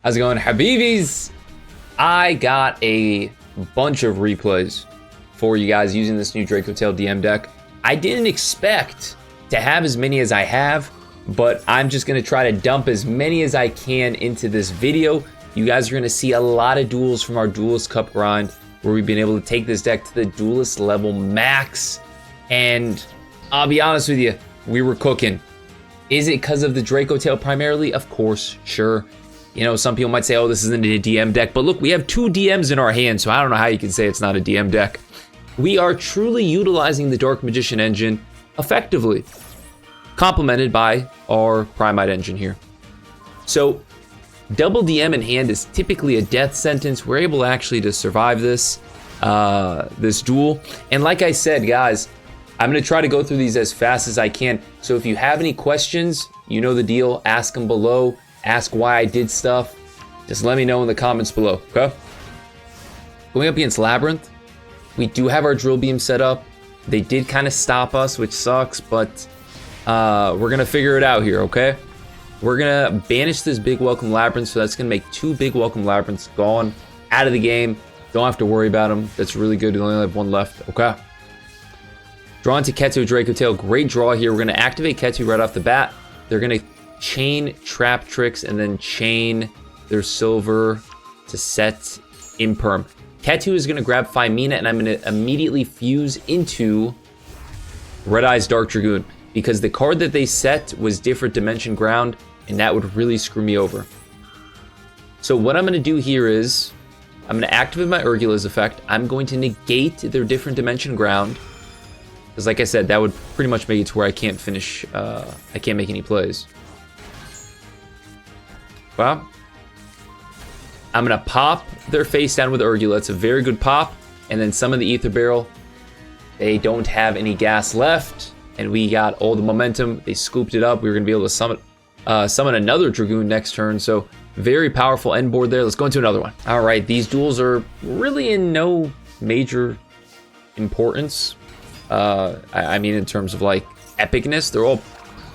How's it going, Habibis? I got a bunch of replays for you guys using this new Dracotail DM deck. I didn't expect to have as many as I have, but I'm just gonna try to dump as many as I can into this video. You guys are gonna see a lot of duels from our Duelist Cup grind, where we've been able to take this deck to the Duelist level max. And I'll be honest with you, we were cooking. Is it because of the Dracotail primarily? Of course, sure. You know, some people might say, oh, this isn't a DM deck. But look, we have 2 DMs in our hand, so I don't know how you can say it's not a DM deck. We are truly utilizing the Dark Magician engine effectively, complemented by our Primite engine here. So, double DM in hand is typically a death sentence. We're able actually to survive this, this duel. And like I said, guys, I'm going to try to go through these as fast as I can. So if you have any questions, you know the deal. Ask them below. Ask why I did stuff. Just let me know in the comments below, okay? Going up against Labyrinth, we do have our Drillbeam set up. They did kind of stop us, which sucks, but we're going to figure it out here, okay? We're going to banish this Big Welcome Labyrinth, so that's going to make 2 Big Welcome Labyrinths gone out of the game. Don't have to worry about them. That's really good. We only have 1 left, okay? Draw into Ketu Dracotail. Great draw here. We're going to activate Ketu right off the bat. They're going to chain Trap Tricks and then chain their silver to set Imperm. Ketu is going to grab Femina, and I'm going to immediately fuse into Eyes Dark Dragoon, because the card that they set was Different Dimension Ground, and that would really screw me over. So what I'm going to do here is I'm going to activate my Urgula's effect. I'm going to negate their Different Dimension Ground, because like I said, that would pretty much make it to where I can't finish, I can't make any plays. Well, I'm going to pop their face down with Urgula. It's a very good pop. And then summon the Ether Barrel. They don't have any gas left, and we got all the momentum. They scooped it up. We were going to be able to summon another Dragoon next turn. So very powerful end board there. Let's go into another one. All right, these duels are really in no major importance. I mean, in terms of like epicness, they're all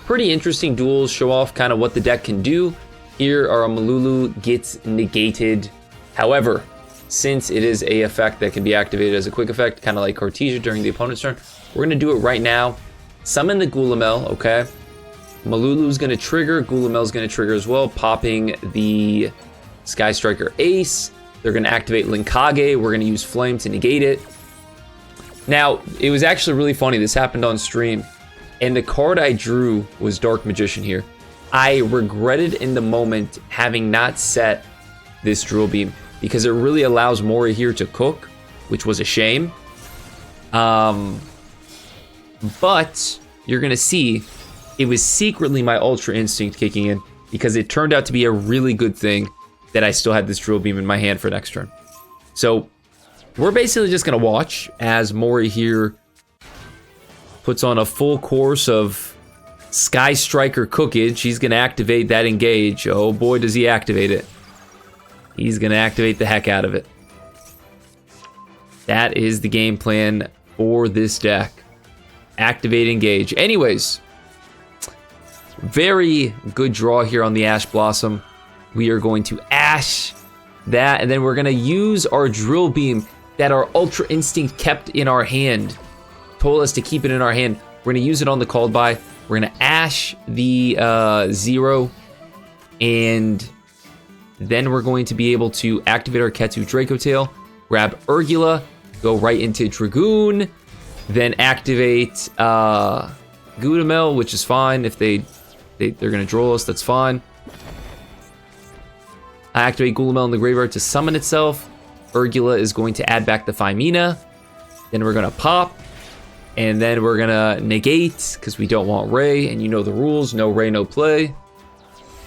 pretty interesting duels. Show off kind of what the deck can do. Here, our Malulu gets negated. However, since it is a effect that can be activated as a quick effect, kind of like Cartesia during the opponent's turn, we're going to do it right now. Summon the Gulamel, okay? Malulu's going to trigger. Gulamel's going to trigger as well, popping the Sky Striker Ace. They're going to activate Linkage. We're going to use Flame to negate it. Now, it was actually really funny. This happened on stream, and the card I drew was Dark Magician here. I regretted in the moment having not set this Drillbeam, because it really allows Mori here to cook, which was a shame. But you're going to see it was secretly my Ultra Instinct kicking in, because it turned out to be a really good thing that I still had this Drillbeam in my hand for next turn. So we're basically just going to watch as Mori here puts on a full course of Sky Striker Cookage. He's going to activate that engage. Oh boy, does he activate it. He's going to activate the heck out of it. That is the game plan for this deck. Activate engage. Anyways, very good draw here on the Ash Blossom. We are going to Ash that, and then we're going to use our Drillbeam that our Ultra Instinct kept in our hand. Told us to keep it in our hand. We're going to use it on the called by. We're going to Ash the 0, and then we're going to be able to activate our Ketu Dracotail, grab Urgula, go right into Dragoon, then activate Gudamel, which is fine. If they're going to draw us, that's fine. I activate Gulamel in the graveyard to summon itself. Urgula is going to add back the Femina. Then we're going to pop. And then we're gonna negate, because we don't want Ray, and you know the rules, no Ray, no play.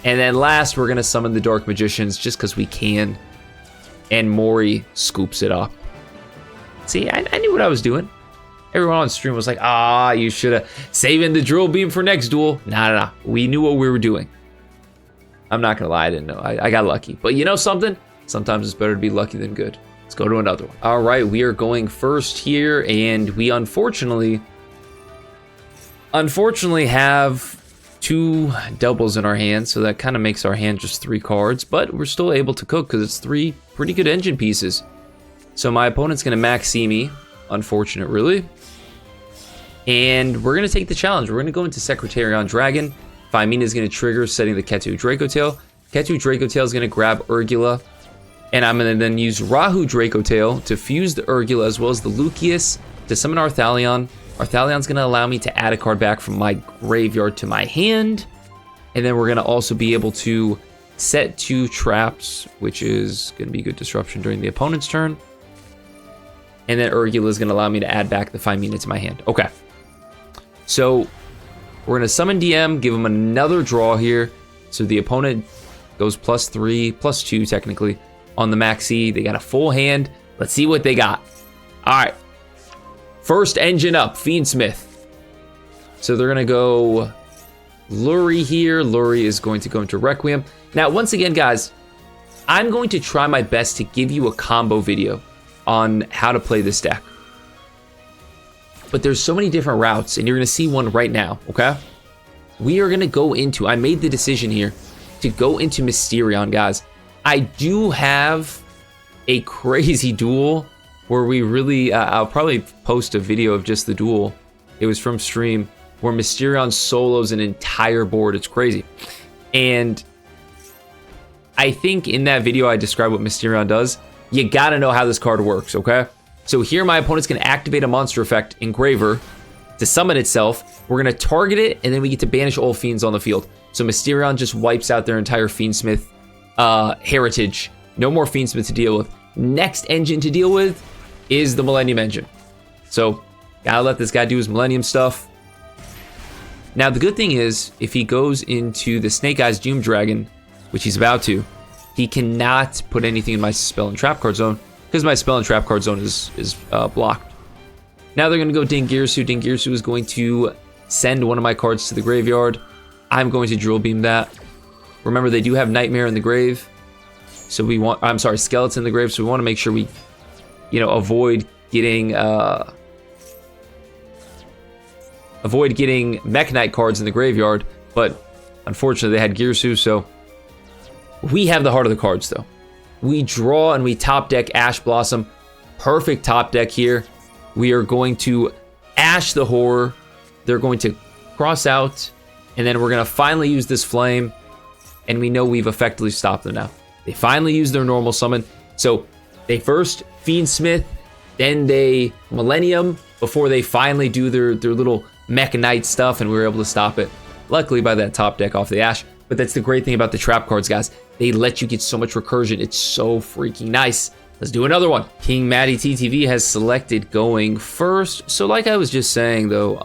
And then last, we're gonna summon the Dark Magicians, just because we can. And Mori scoops it up. See, I knew what I was doing. Everyone on stream was like, ah, you should have saving the Drillbeam for next duel. Nah. We knew what we were doing. I'm not gonna lie, I didn't know. I got lucky. But you know something? Sometimes it's better to be lucky than good. Let's go to another one. All right, we are going first here, and we unfortunately have 2 doubles in our hand, so that kind of makes our hand just 3 cards, but we're still able to cook because it's 3 pretty good engine pieces. So my opponent's going to max see me. Unfortunate, really. And we're going to take the challenge. We're going to go into Secretarion Dragon. Fimina is going to trigger, setting the Ketu Dracotail. Ketu Dracotail is going to grab Urgula. And I'm going to then use Rahu Dracotail to fuse the Urgula as well as the Lucius to summon Arthalion. Arthalion's going to allow me to add a card back from my graveyard to my hand. And then we're going to also be able to set 2 traps, which is going to be good disruption during the opponent's turn. And then Urgula is going to allow me to add back the Fimina to my hand. Okay. So we're going to summon DM, give him another draw here. So the opponent goes +3, +2 technically on the maxi. They got a full hand. Let's see what they got. All right. First engine up, Fiendsmith. So they're going to go Lurie here. Lurie is going to go into Requiem. Now, once again, guys, I'm going to try my best to give you a combo video on how to play this deck. But there's so many different routes, and you're going to see one right now, okay? We are going to go into, I made the decision here to go into Mysterion, guys. I do have a crazy duel where we really, I'll probably post a video of just the duel. It was from stream, where Mysterion solos an entire board. It's crazy. And I think in that video I described what Mysterion does. You gotta know how this card works, okay? So here my opponent's gonna activate a monster effect, Engraver, to summon itself. We're gonna target it, and then we get to banish all fiends on the field. So Mysterion just wipes out their entire Fiendsmith heritage. No more Fiendsmith to deal with. Next engine to deal with is the Millennium Engine. So, gotta let this guy do his Millennium stuff. Now, the good thing is, if he goes into the Snake Eyes Doom Dragon, which he's about to, he cannot put anything in my spell and trap card zone, because my spell and trap card zone is blocked. Now they're going to go Dingirsu. Dingirsu is going to send one of my cards to the graveyard. I'm going to Drillbeam that. Remember, they do have Nightmare in the grave. So we want, I'm sorry, Skeleton in the grave. So we want to make sure we, you know, avoid getting Mech Knight cards in the graveyard. But unfortunately, they had Girsu, so we have the heart of the cards, though. We draw and we top deck Ash Blossom. Perfect top deck here. We are going to Ash the Horror. They're going to cross out, and then we're going to finally use this Flame, and we know we've effectively stopped them now. They finally use their normal summon. So they first Fiendsmith, then they Millennium, before they finally do their little Mech Knight stuff, and we were able to stop it. Luckily by that top deck off the Ash. But that's the great thing about the trap cards, guys. They let you get so much recursion. It's so freaking nice. Let's do another one. King Maddie TTV has selected going first. So like I was just saying, though,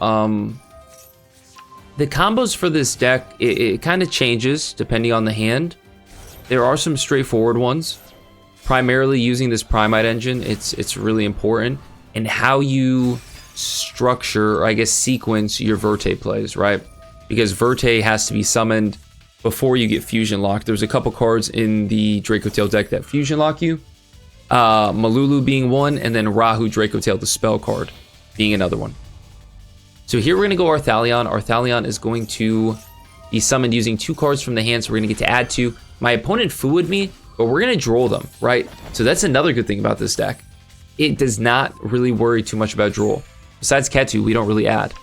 the combos for this deck, it kind of changes depending on the hand. There are some straightforward ones. Primarily using this Primite engine, it's really important. And how you structure, or I guess sequence your Verte plays, right? Because Verte has to be summoned before you get Fusion Locked. There's a couple cards in the Dracotail deck that Fusion Lock you. Malulu being one, and then Rahu Dracotail, the spell card, being another one. So here we're going to go Arthalion. Arthalion is going to be summoned using 2 cards from the hand, so we're going to get to add 2. My opponent Fu'd me, but we're going to draw them, right? So that's another good thing about this deck. It does not really worry too much about draw. Besides Ketu, we don't really add.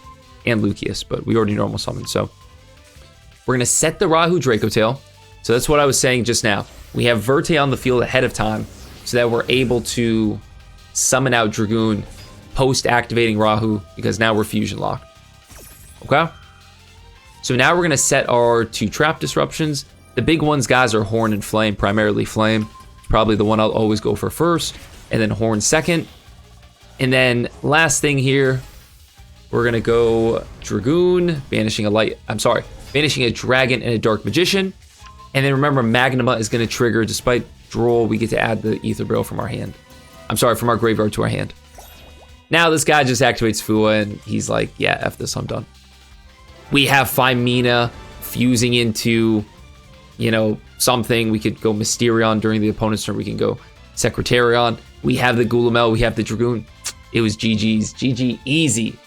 And Lucius, but we already normal summon, so we're going to set the Rahu Dracotail. So that's what I was saying just now. We have Verte on the field ahead of time so that we're able to summon out Dragoon post-activating Rahu, because now we're Fusion Locked. Okay? So now we're going to set our 2 trap disruptions. The big ones, guys, are Horn and Flame, primarily Flame. Probably the one I'll always go for first, and then Horn second. And then last thing here, we're going to go Dragoon, banishing a Dragon and a Dark Magician. And then remember, Magnuma is going to trigger. Despite draw, we get to add the Ether Barrel from our hand. From our graveyard to our hand. Now this guy just activates Fua, and he's like, yeah, F this, I'm done. We have Fimina fusing into, you know, something. We could go Mysterion during the opponent's turn. We can go Secretarion. We have the Gulamel. We have the Dragoon. It was GG's. GG easy.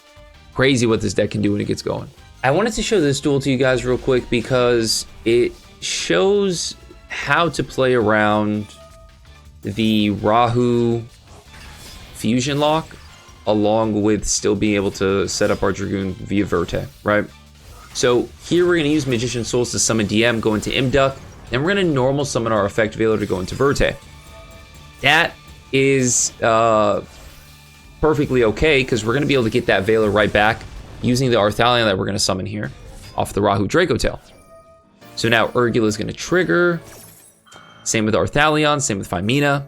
Crazy what this deck can do when it gets going. I wanted to show this duel to you guys real quick because it shows how to play around the Rahu fusion lock along with still being able to set up our Dragoon via Verte, right? So here we're going to use Magician Souls to summon DM, go into Imduck, then we're going to normal summon our Effect Veiler to go into Verte. That is perfectly okay because we're going to be able to get that Veiler right back using the Arthalion that we're going to summon here off the Rahu Dracotail. So now Urgula is going to trigger. Same with Arthalion, same with Fimina.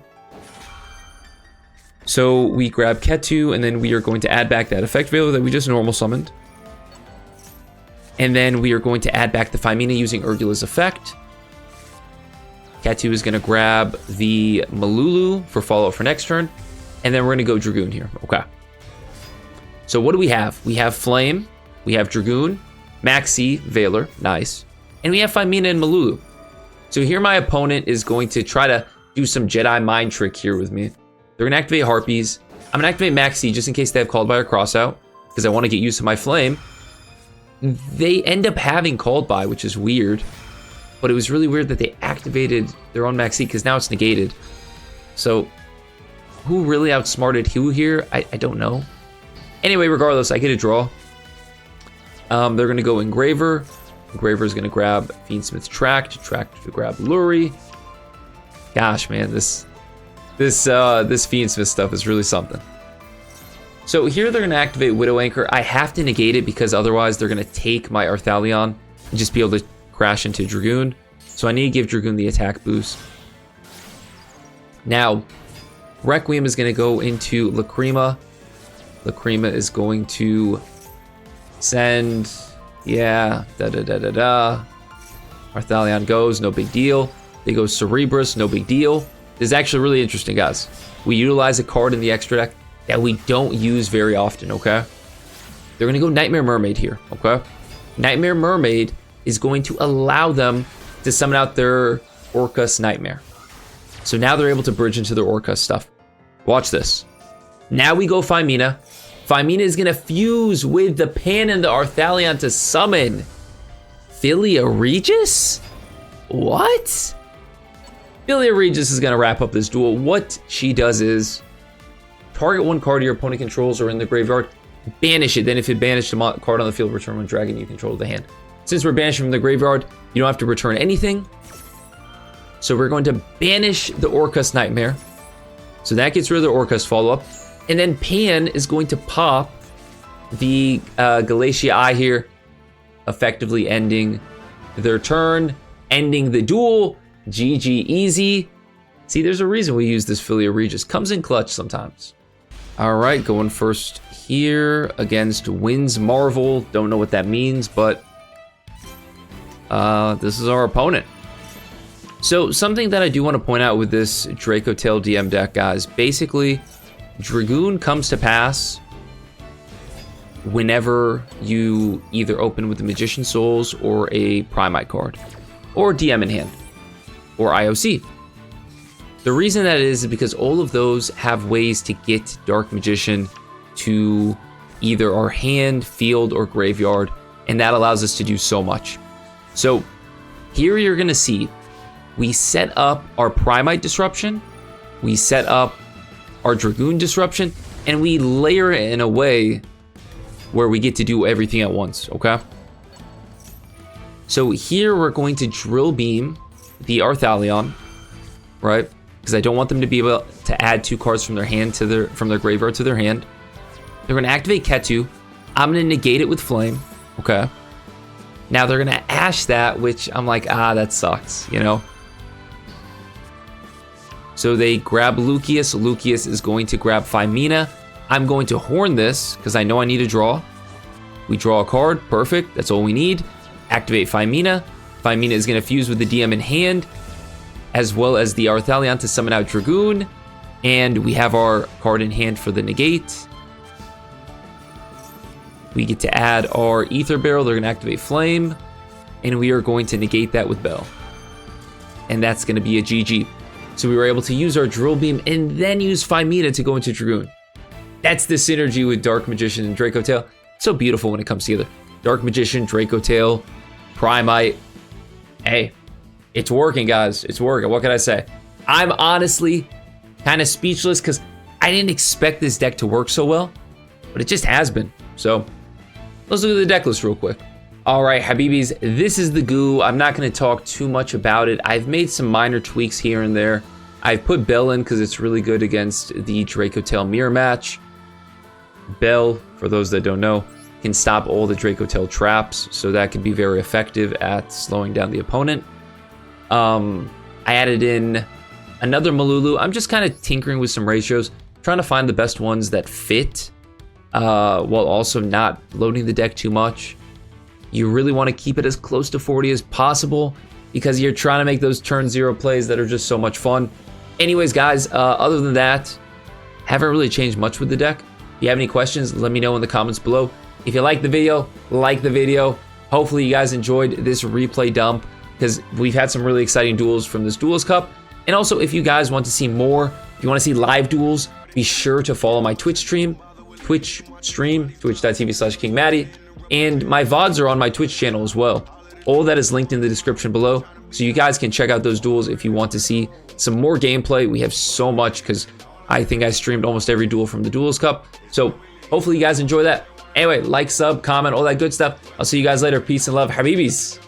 So we grab Ketu, and then we are going to add back that Effect Veiler that we just normal summoned. And then we are going to add back the Fimina using Urgula's effect. Ketu is going to grab the Malulu for follow-up for next turn. And then we're going to go Dragoon here. Okay. So what do we have? We have Flame, we have Dragoon, Maxi, Veiler, nice. And we have Fimina and Malulu. So here my opponent is going to try to do some Jedi mind trick here with me. They're going to activate Harpies. I'm going to activate Maxi just in case they have Called By or Crossout, because I want to get used to my Flame. They end up having Called By, which is weird. But it was really weird that they activated their own Maxi, because now it's negated. So, who really outsmarted who here? I don't know. Anyway, regardless, I get a draw. They're going to go Engraver. Engraver is going to grab Fiendsmith's Tract to grab Luri. Gosh, man, this Fiendsmith stuff is really something. So here they're going to activate Widow Anchor. I have to negate it because otherwise they're going to take my Arthalion and just be able to crash into Dragoon. So I need to give Dragoon the attack boost. Now, Requiem is going to go into Lacrima. Lacrima is going to send, yeah, Arthalion goes, no big deal. They go Cerebrus, no big deal. This is actually really interesting, guys. We utilize a card in the extra deck that we don't use very often, okay? They're going to go Nightmare Mermaid here, okay? Nightmare Mermaid is going to allow them to summon out their Orcust Nightmare. So now they're able to bridge into their Orcust stuff. Watch this. Now we go Fimina. Fimina is going to fuse with the Pan and the Arthalion to summon Philia Regis? What? Philia Regis is going to wrap up this duel. What she does is target one card your opponent controls or in the graveyard, banish it. Then if it banished a card on the field, return one dragon you control the hand. Since we're banishing from the graveyard, you don't have to return anything. So we're going to banish the Orcust Nightmare. So that gets rid of the Orcust follow-up. And then Pan is going to pop the Galatia Eye here, effectively ending their turn, ending the duel. GG easy. See, there's a reason we use this Philia Regis. Comes in clutch sometimes. All right, going first here against Winds Marvel. Don't know what that means, but this is our opponent. So something that I do want to point out with this Dracotail DM deck, guys, basically Dragoon comes to pass whenever you either open with the Magician Souls or a Primite card, or DM in hand, or IOC. The reason that is because all of those have ways to get Dark Magician to either our hand, field, or graveyard, and that allows us to do so much. So here you're going to see we set up our Primite Disruption, we set up our Dragoon Disruption, and we layer it in a way where we get to do everything at once, okay? So here we're going to Drill Beam the Arthalion, right? Because I don't want them to be able to add 2 cards from their hand to from their graveyard to their hand. They're going to activate Ketu. I'm going to negate it with Flame, okay? Now they're going to Ash that, which I'm like, that sucks, you know? So they grab Lucius. Lucius is going to grab Fimina. I'm going to Horn this because I know I need a draw. We draw a card. Perfect. That's all we need. Activate Fimina. Fimina is going to fuse with the DM in hand, as well as the Arthalion to summon out Dragoon. And we have our card in hand for the negate. We get to add our Ether Barrel. They're going to activate Flame. And we are going to negate that with Bell. And that's going to be a GG. So we were able to use our Drill Beam and then use Fimina to go into Dragoon. That's the synergy with Dark Magician and Dracotail. So beautiful when it comes together. Dark Magician, Dracotail, Primite. Hey, it's working, guys. It's working. What can I say? I'm honestly kind of speechless because I didn't expect this deck to work so well, but it just has been. So let's look at the deck list real quick. All right, Habibis, this is the goo. I'm not going to talk too much about it. I've made some minor tweaks here and there. I've put Bell in because it's really good against the Dracotail mirror match. Bell, for those that don't know, can stop all the Dracotail traps, so that can be very effective at slowing down the opponent. I added in another Malulu. I'm just kind of tinkering with some ratios, trying to find the best ones that fit, while also not loading the deck too much. You really want to keep it as close to 40 as possible because you're trying to make those turn 0 plays that are just so much fun. Anyways, guys, other than that, haven't really changed much with the deck. If you have any questions, let me know in the comments below. If you like the video, like the video. Hopefully you guys enjoyed this replay dump because we've had some really exciting duels from this Duelist Cup. And also, if you guys want to see more, if you want to see live duels, be sure to follow my Twitch stream, twitch.tv/KingMatty. And my VODs are on my Twitch channel as well. All that is linked in the description below. So you guys can check out those duels if you want to see some more gameplay. We have so much because I think I streamed almost every duel from the Duelist Cup. So hopefully you guys enjoy that. Anyway, like, sub, comment, all that good stuff. I'll see you guys later. Peace and love. Habibis.